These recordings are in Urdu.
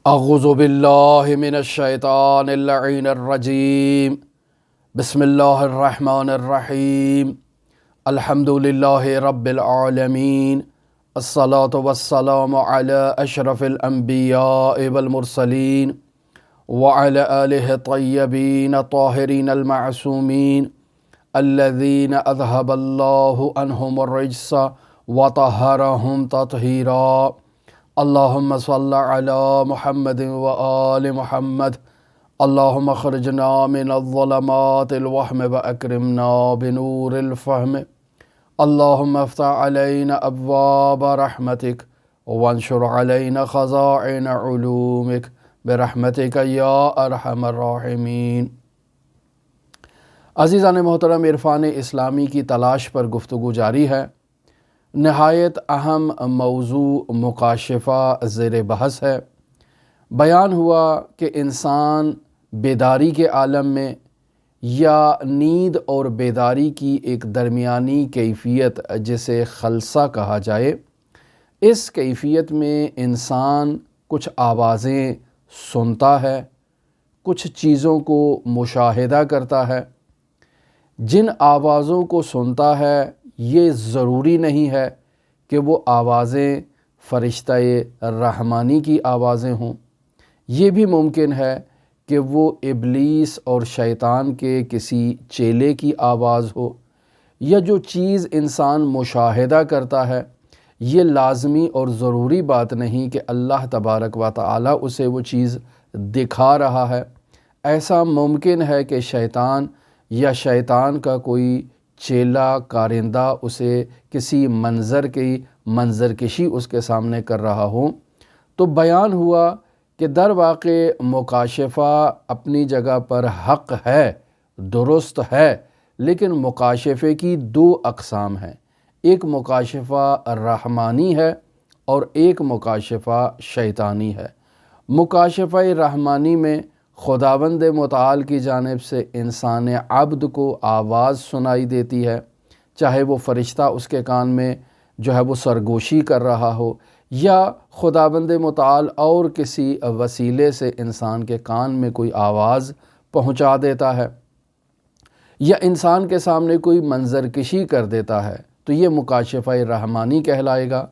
اعوذ باللہ من الشیطان اللعین الرجیم بسم اللہ الرحمن الرحیم الحمد للہ رب العالمین الصلاة والسلام علی اشرف الانبیاء والمرسلین وعلی آلہ الطیبین الطاہرین المعصومین الذین اذہب اللہ عنہم الرجس وطہرہم تطہیرا اللہم صل علی محمد وآل محمد اللہم اخرجنا من الظلمات الوہم واکرمنا بنور الفہم اللہم افتح علینا ابواب رحمتک وانشر علینا خزائن علومک برحمتک یا ارحم الراحمین۔ عزیزان محترم، عرفان اسلامی کی تلاش پر گفتگو جاری ہے۔ نہایت اہم موضوع مکاشفہ زیر بحث ہے۔ بیان ہوا کہ انسان بیداری کے عالم میں یا نیند اور بیداری کی ایک درمیانی کیفیت جسے خلسہ کہا جائے، اس کیفیت میں انسان کچھ آوازیں سنتا ہے، کچھ چیزوں کو مشاہدہ کرتا ہے۔ جن آوازوں کو سنتا ہے یہ ضروری نہیں ہے کہ وہ آوازیں فرشتہ رحمانی کی آوازیں ہوں۔ یہ بھی ممکن ہے کہ وہ ابلیس اور شیطان کے کسی چیلے کی آواز ہو، یا جو چیز انسان مشاہدہ کرتا ہے یہ لازمی اور ضروری بات نہیں کہ اللہ تبارک و تعالی اسے وہ چیز دکھا رہا ہے۔ ایسا ممکن ہے کہ شیطان یا شیطان کا کوئی چیلا کارندہ اسے کسی منظر کشی اس کے سامنے کر رہا ہو۔ تو بیان ہوا کہ در واقع مکاشفہ اپنی جگہ پر حق ہے، درست ہے، لیکن مکاشفے کی دو اقسام ہیں۔ ایک مکاشفہ رحمانی ہے اور ایک مکاشفہ شیطانی ہے۔ مکاشفہ رحمانی میں خداوند متعال کی جانب سے انسان عبد کو آواز سنائی دیتی ہے، چاہے وہ فرشتہ اس کے کان میں وہ سرگوشی کر رہا ہو، یا خداوند متعال اور کسی وسیلے سے انسان کے کان میں کوئی آواز پہنچا دیتا ہے، یا انسان کے سامنے کوئی منظر کشی کر دیتا ہے، تو یہ مکاشفہ رحمانی کہلائے گا۔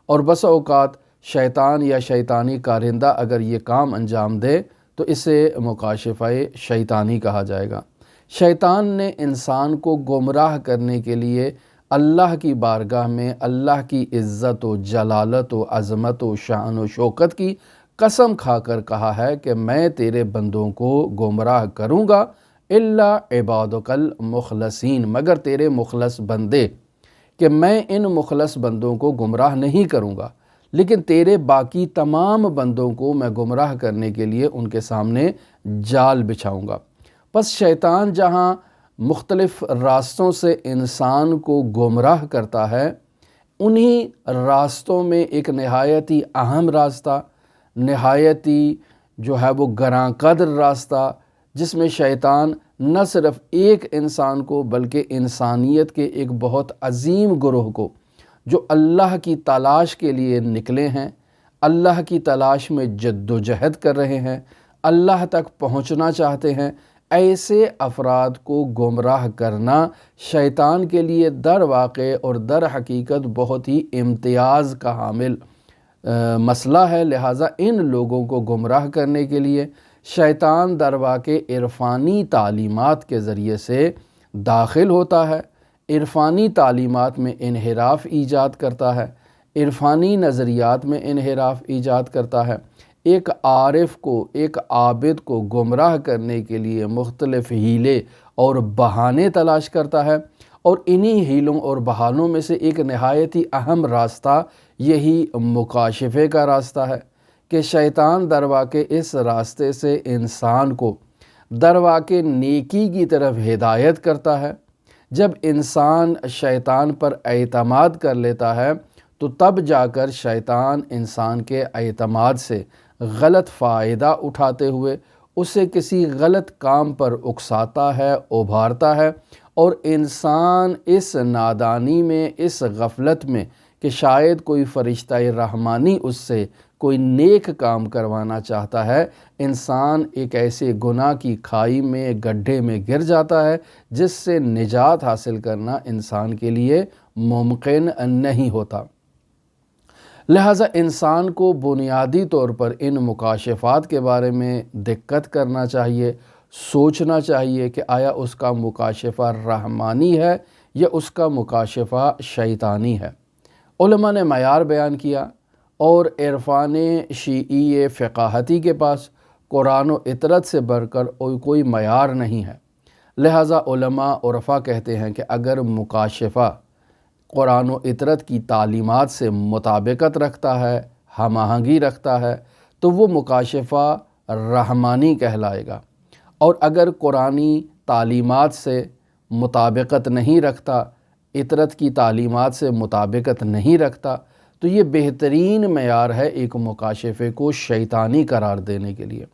اور بس اوقات شیطان یا شیطانی کارندہ اگر یہ کام انجام دے تو اسے مکاشفہ شیطانی کہا جائے گا۔ شیطان نے انسان کو گمراہ کرنے کے لیے اللہ کی بارگاہ میں اللہ کی عزت و جلالت و عظمت و شان و شوکت کی قسم کھا کر کہا ہے کہ میں تیرے بندوں کو گمراہ کروں گا الا عبادک المخلصین، مگر تیرے مخلص بندے، کہ میں ان مخلص بندوں کو گمراہ نہیں کروں گا، لیکن تیرے باقی تمام بندوں کو میں گمراہ کرنے کے لیے ان کے سامنے جال بچھاؤں گا۔ پس شیطان جہاں مختلف راستوں سے انسان کو گمراہ کرتا ہے، انہی راستوں میں ایک نہایت ہی اہم راستہ، نہایت ہی وہ گراں قدر راستہ، جس میں شیطان نہ صرف ایک انسان کو بلکہ انسانیت کے ایک بہت عظیم گروہ کو جو اللہ کی تلاش کے لیے نکلے ہیں، اللہ کی تلاش میں جد و جہد کر رہے ہیں، اللہ تک پہنچنا چاہتے ہیں، ایسے افراد کو گمراہ کرنا شیطان کے لیے در واقع اور در حقیقت بہت ہی امتیاز کا حامل مسئلہ ہے۔ لہٰذا ان لوگوں کو گمراہ کرنے کے لیے شیطان در واقع عرفانی تعلیمات کے ذریعے سے داخل ہوتا ہے، عرفانی تعلیمات میں انحراف ایجاد کرتا ہے، عرفانی نظریات میں انحراف ایجاد کرتا ہے، ایک عارف کو، ایک عابد کو گمراہ کرنے کے لیے مختلف ہیلے اور بہانے تلاش کرتا ہے۔ اور انہی ہیلوں اور بہانوں میں سے ایک نہایت ہی اہم راستہ یہی مکاشفے کا راستہ ہے کہ شیطان در واقع اس راستے سے انسان کو در واقع نیکی کی طرف ہدایت کرتا ہے۔ جب انسان شیطان پر اعتماد کر لیتا ہے تو تب جا کر شیطان انسان کے اعتماد سے غلط فائدہ اٹھاتے ہوئے اسے کسی غلط کام پر اکساتا ہے، ابھارتا ہے، اور انسان اس نادانی میں، اس غفلت میں کہ شاید کوئی فرشتہ رحمانی اس سے کوئی نیک کام کروانا چاہتا ہے، انسان ایک ایسے گناہ کی کھائی میں، گڈھے میں گر جاتا ہے جس سے نجات حاصل کرنا انسان کے لیے ممکن نہیں ہوتا۔ لہٰذا انسان کو بنیادی طور پر ان مکاشفات کے بارے میں دقت کرنا چاہیے، سوچنا چاہیے کہ آیا اس کا مکاشفہ رحمانی ہے یا اس کا مکاشفہ شیطانی ہے۔ علماء نے معیار بیان کیا، اور عرفان شیعی فقاہتی کے پاس قرآن و اطرت سے بڑھ کر کوئی معیار نہیں ہے۔ لہٰذا علماء عرفا کہتے ہیں کہ اگر مکاشفہ قرآن و اطرت کی تعلیمات سے مطابقت رکھتا ہے، ہم آہنگی رکھتا ہے، تو وہ مکاشفہ رحمانی کہلائے گا، اور اگر قرآنی تعلیمات سے مطابقت نہیں رکھتا، اطرت کی تعلیمات سے مطابقت نہیں رکھتا، تو یہ بہترین معیار ہے ایک مکاشفے کو شیطانی قرار دینے کے لیے۔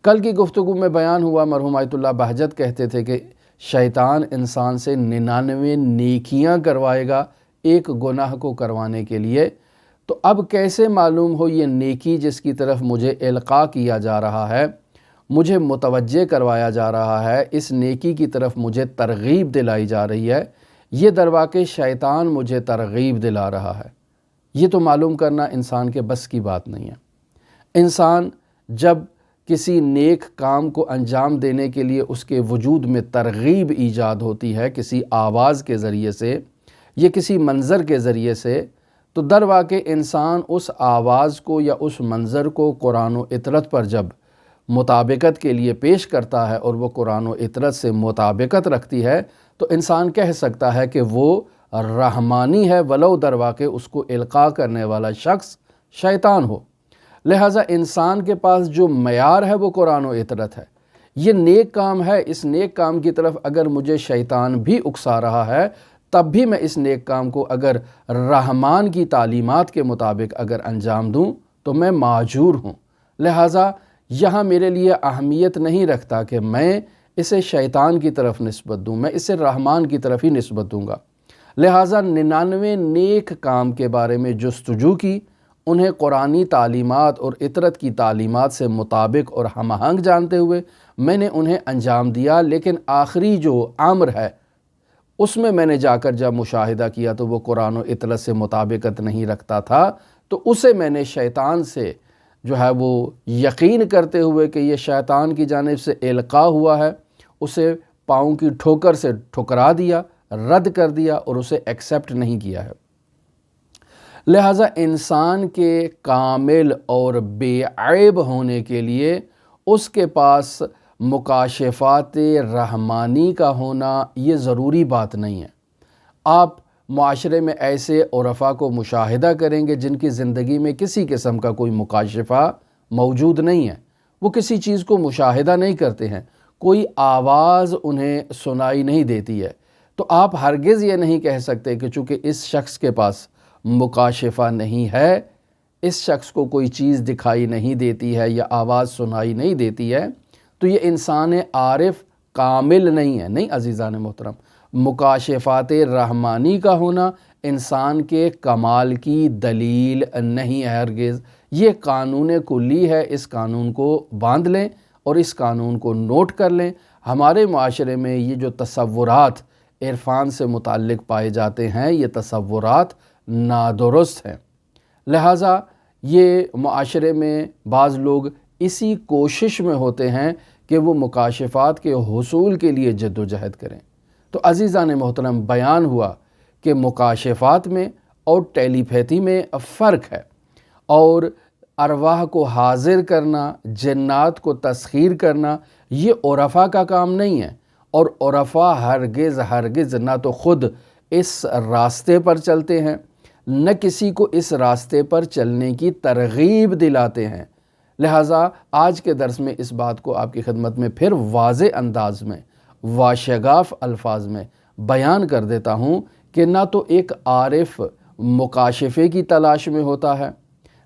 کل کی گفتگو میں بیان ہوا، مرحوم آیت اللہ بہجت کہتے تھے کہ شیطان انسان سے 99 نیکیاں کروائے گا ایک گناہ کو کروانے کے لیے۔ تو اب کیسے معلوم ہو یہ نیکی جس کی طرف مجھے القاء کیا جا رہا ہے، مجھے متوجہ کروایا جا رہا ہے، اس نیکی کی طرف مجھے ترغیب دلائی جا رہی ہے، یہ درواقع شیطان مجھے ترغیب دلا رہا ہے؟ یہ تو معلوم کرنا انسان کے بس کی بات نہیں ہے۔ انسان جب کسی نیک کام کو انجام دینے کے لیے اس کے وجود میں ترغیب ایجاد ہوتی ہے، کسی آواز کے ذریعے سے یا کسی منظر کے ذریعے سے، تو در واقع انسان اس آواز کو یا اس منظر کو قرآن و اطرت پر جب مطابقت کے لیے پیش کرتا ہے اور وہ قرآن و اطرت سے مطابقت رکھتی ہے، تو انسان کہہ سکتا ہے کہ وہ رحمانی ہے، ولو در واقع اس کو القاء کرنے والا شخص شیطان ہو۔ لہٰذا انسان کے پاس جو معیار ہے وہ قرآن و اطرت ہے۔ یہ نیک کام ہے، اس نیک کام کی طرف اگر مجھے شیطان بھی اکسا رہا ہے، تب بھی میں اس نیک کام کو اگر رحمان کی تعلیمات کے مطابق اگر انجام دوں تو میں ماجور ہوں۔ لہٰذا یہاں میرے لیے اہمیت نہیں رکھتا کہ میں اسے شیطان کی طرف نسبت دوں، میں اسے رحمان کی طرف ہی نسبت دوں گا۔ لہٰذا 99 نیک کام کے بارے میں جستجو کی، انہیں قرآنی تعلیمات اور اطرت کی تعلیمات سے مطابق اور ہم آہنگ جانتے ہوئے میں نے انہیں انجام دیا، لیکن آخری جو امر ہے اس میں نے جا کر جب مشاہدہ کیا تو وہ قرآن و اطرت سے مطابقت نہیں رکھتا تھا، تو اسے میں نے شیطان سے جو ہے وہ یقین کرتے ہوئے کہ یہ شیطان کی جانب سے القاء ہوا ہے، اسے پاؤں کی ٹھوکر سے ٹھکرا دیا، رد کر دیا اور اسے ایکسیپٹ نہیں کیا ہے۔ لہٰذا انسان کے کامل اور بے عیب ہونے کے لیے اس کے پاس مکاشفات رحمانی کا ہونا یہ ضروری بات نہیں ہے۔ آپ معاشرے میں ایسے عرفا کو مشاہدہ کریں گے جن کی زندگی میں کسی قسم کا کوئی مکاشفہ موجود نہیں ہے، وہ کسی چیز کو مشاہدہ نہیں کرتے ہیں، کوئی آواز انہیں سنائی نہیں دیتی ہے، تو آپ ہرگز یہ نہیں کہہ سکتے کہ چونکہ اس شخص کے پاس مکاشفہ نہیں ہے، اس شخص کو کوئی چیز دکھائی نہیں دیتی ہے یا آواز سنائی نہیں دیتی ہے، تو یہ انسان عارف کامل نہیں ہے۔ نہیں عزیزان محترم، مکاشفات رحمانی کا ہونا انسان کے کمال کی دلیل نہیں ہے ہرگز۔ یہ قانون کلی ہے، اس قانون کو باندھ لیں اور اس قانون کو نوٹ کر لیں۔ ہمارے معاشرے میں یہ جو تصورات عرفان سے متعلق پائے جاتے ہیں، یہ تصورات نادرست ہیں۔ لہٰذا یہ معاشرے میں بعض لوگ اسی کوشش میں ہوتے ہیں کہ وہ مکاشفات کے حصول کے لیے جد و جہد کریں۔ تو عزیزان محترم، بیان ہوا کہ مکاشفات میں اور ٹیلی پیتھی میں فرق ہے، اور ارواح کو حاضر کرنا، جنات کو تسخیر کرنا یہ عرفا کا کام نہیں ہے، اور عرفا ہرگز نہ تو خود اس راستے پر چلتے ہیں، نہ کسی کو اس راستے پر چلنے کی ترغیب دلاتے ہیں۔ لہٰذا آج کے درس میں اس بات کو آپ کی خدمت میں پھر واضح انداز میں، واشگاف الفاظ میں بیان کر دیتا ہوں کہ نہ تو ایک عارف مکاشفے کی تلاش میں ہوتا ہے،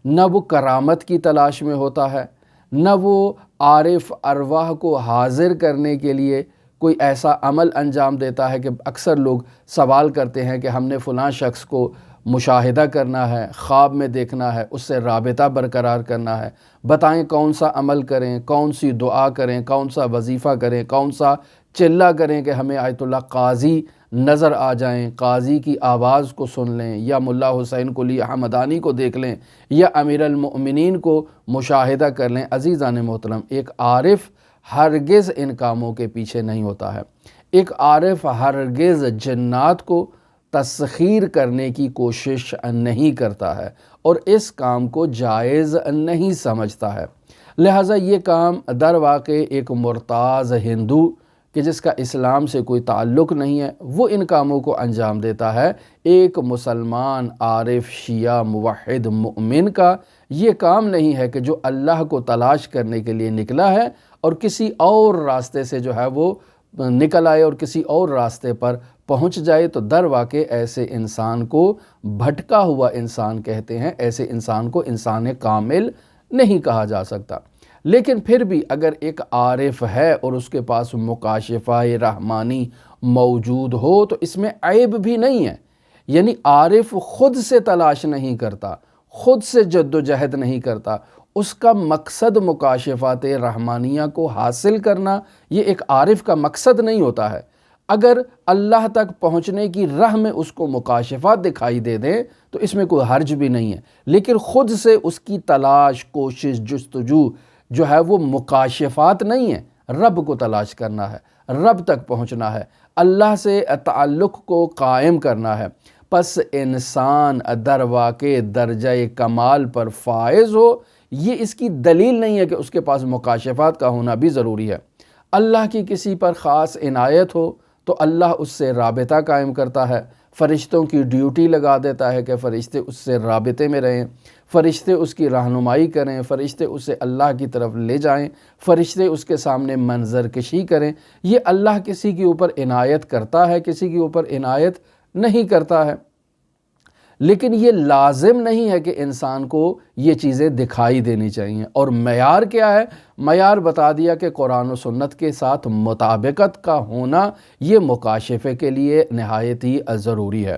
نہ وہ کرامت کی تلاش میں ہوتا ہے، نہ وہ عارف ارواح کو حاضر کرنے کے لیے کوئی ایسا عمل انجام دیتا ہے کہ اکثر لوگ سوال کرتے ہیں کہ ہم نے فلاں شخص کو مشاہدہ کرنا ہے، خواب میں دیکھنا ہے، اس سے رابطہ برقرار کرنا ہے، بتائیں کون سا عمل کریں، کون سی دعا کریں، کون سا وظیفہ کریں، کون سا چلہ کریں کہ ہمیں آیت اللہ قاضی نظر آ جائیں، قاضی کی آواز کو سن لیں، یا ملا حسین قلی حمدانی کو دیکھ لیں، یا امیر المؤمنین کو مشاہدہ کر لیں۔ عزیزان محترم، ایک عارف ہرگز ان کاموں کے پیچھے نہیں ہوتا ہے۔ ایک عارف ہرگز جنات کو تسخیر کرنے کی کوشش نہیں کرتا ہے اور اس کام کو جائز نہیں سمجھتا ہے۔ لہٰذا یہ کام در واقع ایک مرتاض ہندو کہ جس کا اسلام سے کوئی تعلق نہیں ہے، وہ ان کاموں کو انجام دیتا ہے۔ ایک مسلمان عارف شیعہ موحد مؤمن کا یہ کام نہیں ہے کہ جو اللہ کو تلاش کرنے کے لیے نکلا ہے اور کسی اور راستے سے جو ہے وہ نکل آئے اور کسی اور راستے پر پہنچ جائے، تو در واقع ایسے انسان کو بھٹکا ہوا انسان کہتے ہیں۔ ایسے انسان کو انسان کامل نہیں کہا جا سکتا۔ لیکن پھر بھی اگر ایک عارف ہے اور اس کے پاس مکاشفہ رحمانی موجود ہو تو اس میں عیب بھی نہیں ہے۔ یعنی عارف خود سے تلاش نہیں کرتا، خود سے جد و جہد نہیں کرتا، اس کا مقصد مکاشفات رحمانیہ کو حاصل کرنا یہ ایک عارف کا مقصد نہیں ہوتا ہے۔ اگر اللہ تک پہنچنے کی راہ میں اس کو مکاشفات دکھائی دے دیں تو اس میں کوئی حرج بھی نہیں ہے، لیکن خود سے اس کی تلاش، کوشش، جستجو جو ہے وہ مکاشفات نہیں ہے، رب کو تلاش کرنا ہے، رب تک پہنچنا ہے، اللہ سے تعلق کو قائم کرنا ہے۔ پس انسان در واقع درجہ کمال پر فائز ہو، یہ اس کی دلیل نہیں ہے کہ اس کے پاس مکاشفات کا ہونا بھی ضروری ہے۔ اللہ کی کسی پر خاص عنایت ہو تو اللہ اس سے رابطہ قائم کرتا ہے، فرشتوں کی ڈیوٹی لگا دیتا ہے کہ فرشتے اس سے رابطے میں رہیں، فرشتے اس کی رہنمائی کریں، فرشتے اسے اللہ کی طرف لے جائیں، فرشتے اس کے سامنے منظر کشی کریں۔ یہ اللہ کسی کے اوپر عنایت کرتا ہے، کسی کے اوپر عنایت نہیں کرتا ہے، لیکن یہ لازم نہیں ہے کہ انسان کو یہ چیزیں دکھائی دینی چاہیے۔ اور معیار کیا ہے؟ معیار بتا دیا کہ قرآن و سنت کے ساتھ مطابقت کا ہونا یہ مکاشفے کے لیے نہایت ہی ضروری ہے۔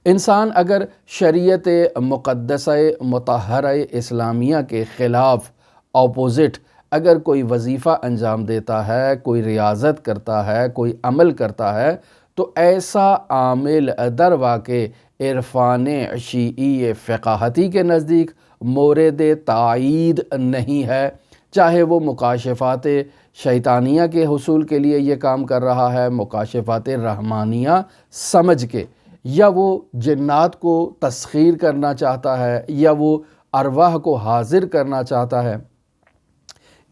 انسان اگر شریعت مقدسہ مطہرہ اسلامیہ کے خلاف اپوزٹ اگر کوئی وظیفہ انجام دیتا ہے، کوئی ریاضت کرتا ہے، کوئی عمل کرتا ہے، تو ایسا عامل در واقع عرفان شیعی فقاہتی کے نزدیک مورد تائید نہیں ہے، چاہے وہ مکاشفات شیطانیہ کے حصول کے لیے یہ کام کر رہا ہے، مکاشفات رحمانیہ سمجھ کے، یا وہ جنات کو تسخیر کرنا چاہتا ہے، یا وہ ارواح کو حاضر کرنا چاہتا ہے۔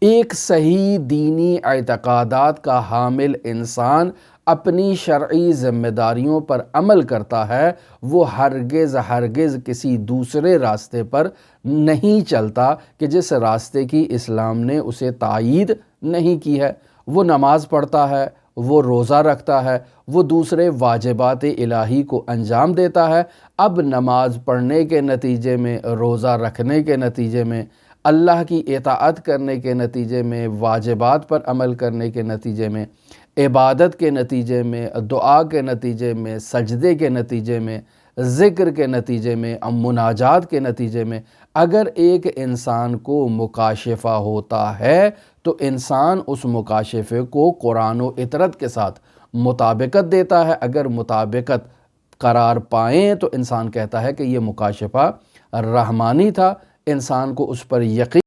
ایک صحیح دینی اعتقادات کا حامل انسان اپنی شرعی ذمہ داریوں پر عمل کرتا ہے، وہ ہرگز کسی دوسرے راستے پر نہیں چلتا کہ جس راستے کی اسلام نے اسے تائید نہیں کی ہے۔ وہ نماز پڑھتا ہے، وہ روزہ رکھتا ہے، وہ دوسرے واجبات الہی کو انجام دیتا ہے۔ اب نماز پڑھنے کے نتیجے میں، روزہ رکھنے کے نتیجے میں، اللہ کی اطاعت کرنے کے نتیجے میں، واجبات پر عمل کرنے کے نتیجے میں، عبادت کے نتیجے میں، دعا کے نتیجے میں، سجدے کے نتیجے میں، ذکر کے نتیجے میں، مناجات کے نتیجے میں اگر ایک انسان کو مکاشفہ ہوتا ہے تو انسان اس مکاشفے کو قرآن و اطرت کے ساتھ مطابقت دیتا ہے۔ اگر مطابقت قرار پائیں تو انسان کہتا ہے کہ یہ مکاشفہ رحمانی تھا، انسان کو اس پر یقین